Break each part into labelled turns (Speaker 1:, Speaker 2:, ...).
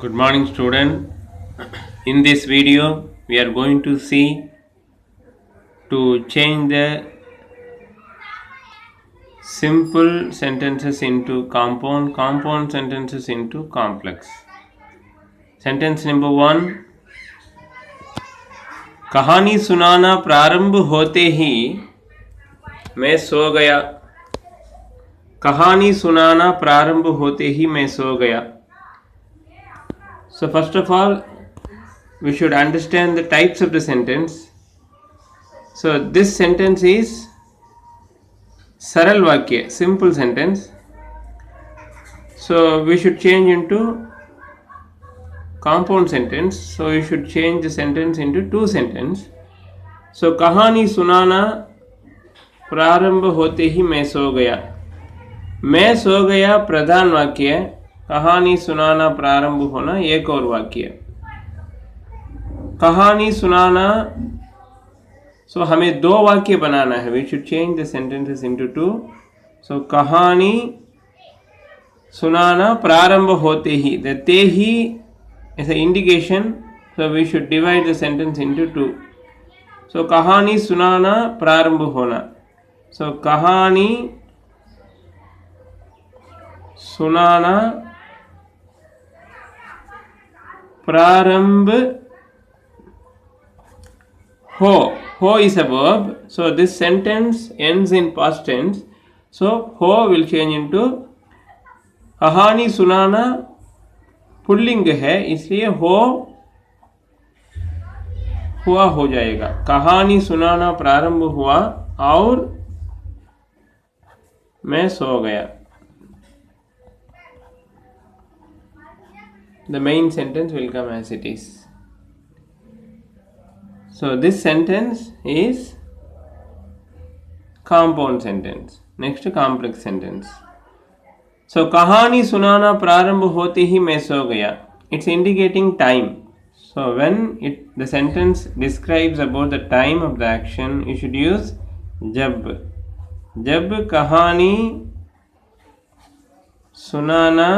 Speaker 1: Good morning, student. In this video, we are going to see to change the simple sentences into compound sentences into complex. Sentence number 1. कहानी सुनाना प्रारंभ होते ही मैं सो गया. कहानी सुनाना प्रारंभ होते ही मैं सो गया. So first of all, we should understand the types of the sentence. So this sentence is saral vakya, simple sentence. So we should change into compound sentence. So we should change the sentence into two sentences. So कहानी सुनाना प्रारंभ होते ही मैं सो गया. मैं सो गया प्रधान वाक्य है. कहानी सुनाना प्रारंभ होना एक और वाक्य. कहानी सुनाना, so हमें दो वाक्य बनाना है. We should change the sentences into two. So कहानी सुनाना प्रारंभ होते ही, the ते ही is an indication. So we should divide the sentence into two. So कहानी सुनाना प्रारंभ होना. So कहानी सुनाना प्रारंभ ho is a verb. So this sentence ends in past tense. So ho will change into कहानी सुनाना पुल्लिंग है, इसलिए हो हुआ हो जाएगा. कहानी सुनाना प्रारंभ हुआ और मैं सो गया. The main sentence will come as it is. So this sentence is compound sentence. Next, complex sentence. So कहानी सुनाना प्रारंभ होते ही मैं सो गया. It's indicating time. So when the sentence describes about the time of the action, you should use जब. जब कहानी सुनाना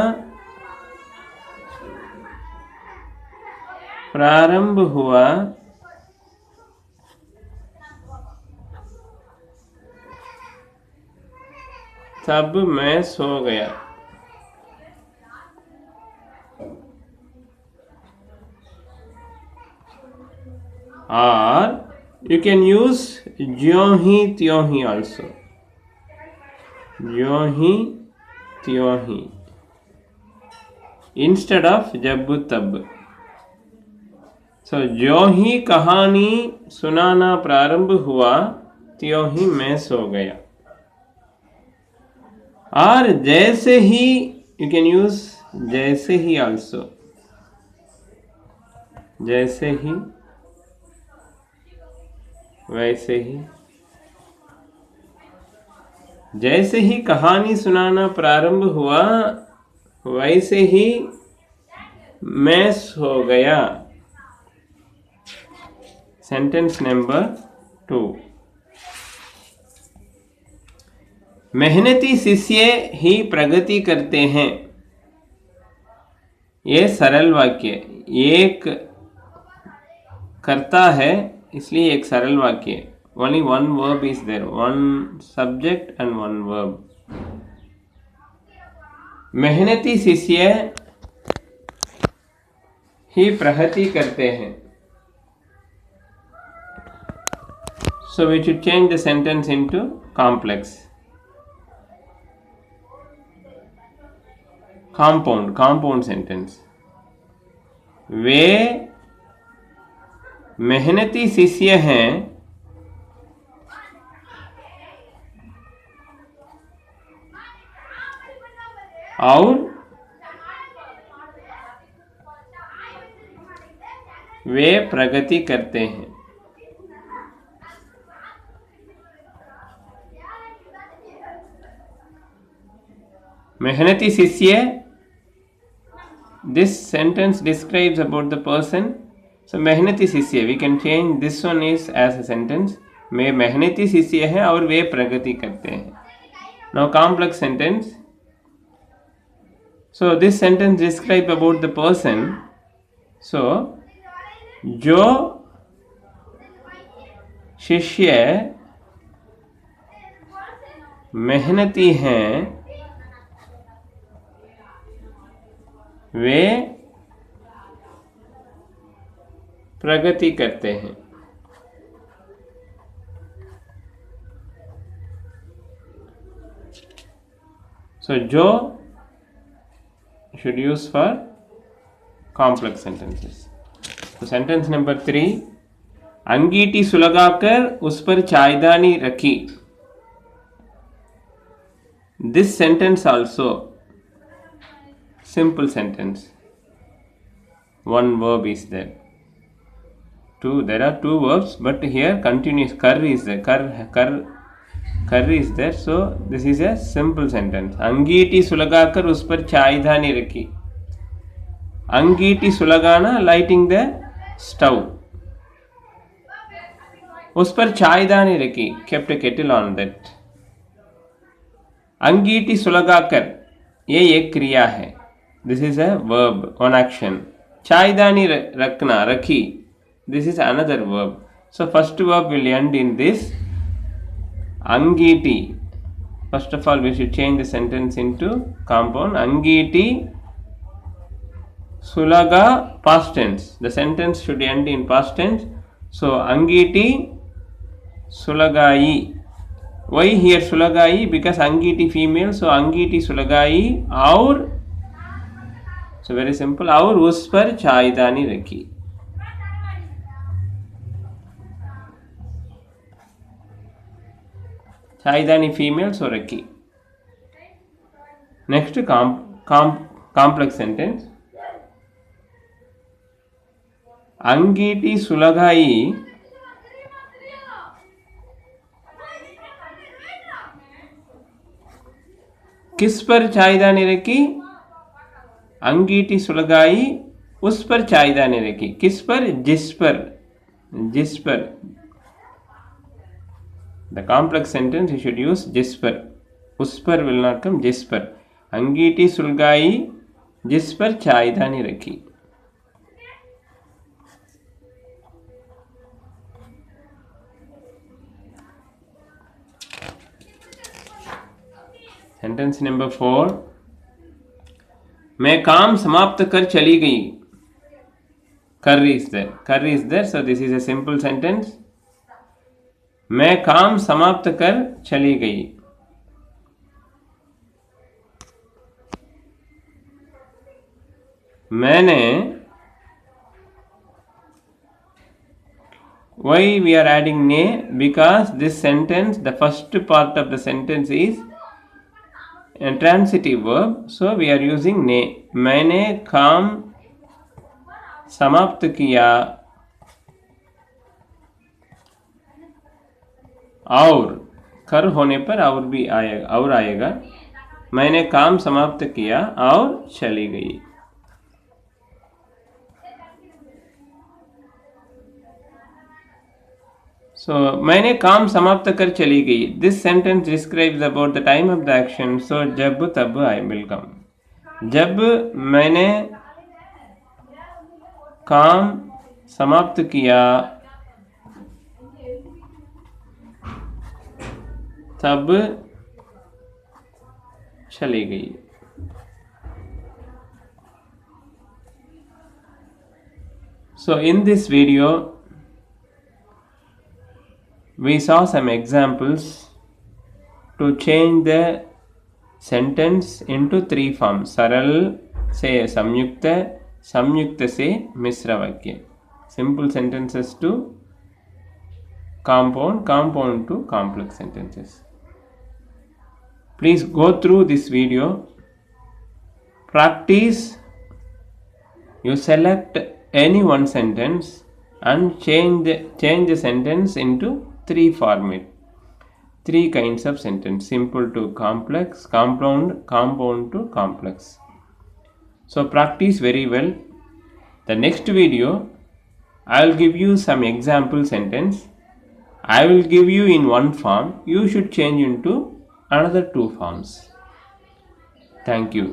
Speaker 1: प्रारंभ हुआ तब मैं सो गया. Or you can use ज्यों ही त्यों ही also. ज्यों ही त्यों ही instead of जब तब. So ज्यों ही कहानी सुनाना प्रारंभ हुआ त्यों ही मैं सो गया. और जैसे ही, you can use जैसे ही also. जैसे ही, वैसे ही. जैसे ही कहानी सुनाना प्रारंभ हुआ वैसे ही मैं सो गया. Sentence number 2. मेहनती शिष्य ही प्रगति करते हैं. ये सरल वाक्य. एक करता है इसलिए एक सरल वाक्य. Only one verb is there, one subject and one verb. मेहनती शिष्य ही प्रगति करते हैं. So we should change the sentence into complex. Compound sentence. वे मेहनती शिष्य हैं और वे प्रगति करते हैं. मेहनती शिष्य, this sentence describes about the person. So मेहनती शिष्य, we can change this one is as a sentence. वे मेहनती शिष्य हैं और वे प्रगति करते हैं. Now complex sentence. So this sentence describes about the person. So जो शिष्य मेहनती हैं वे प्रगति करते हैं. So जो should use for complex sentences. So sentence number 3, अंगीठी सुलगाकर उस पर चायदानी रखी. This sentence also simple sentence. One verb is there. There are two verbs, but here continuous kar is there. Kar is there. So this is a simple sentence. अंगीठी सुलगाकर उस पर चायदानी रखी. अंगीठी सुलगाना, lighting the stove. उस पर चायदानी रखी, kept a kettle on that. अंगीठी सुलगाकर, ये एक क्रिया है. This is a verb, one action. चायदानी रखना, रखी, this is another verb. So first verb will end in this अंगीठी. First of all, we should change the sentence into compound. अंगीठी sulaga, past tense. The sentence should end in past tense. So अंगीठी sulagai. Why here sulagai? Because अंगीठी female. So अंगीठी sulagai और, so very simple, और उस पर चायदानी रखी. चायदानी female, so रखी. Next complex sentence. अंगीठी सुलगाई किस पर चायदानी रखी? अंगीठी सुलगाई उस पर चायदानी रखी. किस पर? जिस पर. जिस पर. The complex sentence you should use जिस पर. उस पर will not come, जिस पर. अंगीठी सुलगाई जिस पर चायदानी रखी. Sentence number 4, मैं काम समाप्त कर चली गई. कर is there. कर is there. So this is a simple sentence. मैं काम समाप्त कर चली गई. मैंने, why we are adding ne? Because this sentence, the first part of the sentence is a transitive verb, so we are using ne. मैंने काम समाप्त किया और, कर होने पर और भी आएगा, और आएगा. मैंने काम समाप्त किया और चली गई. So मैंने काम समाप्त कर चली गई. This sentence describes about the time of the action. So जब तब I will come. जब मैंने काम समाप्त किया तब चली गई. So in this video we saw some examples to change the sentence into 3 forms. सरल से संयुक्त, संयुक्त से मिश्र वाक्य. Simple sentences to compound, compound to complex sentences. Please go through this video. Practice. You select any one sentence and change the sentence into 3 format. 3 kinds of sentence: simple to complex, compound to complex. So practice very well. The next video I will give you some example sentence. I will give you in one form. You should change into another 2 forms. Thank you.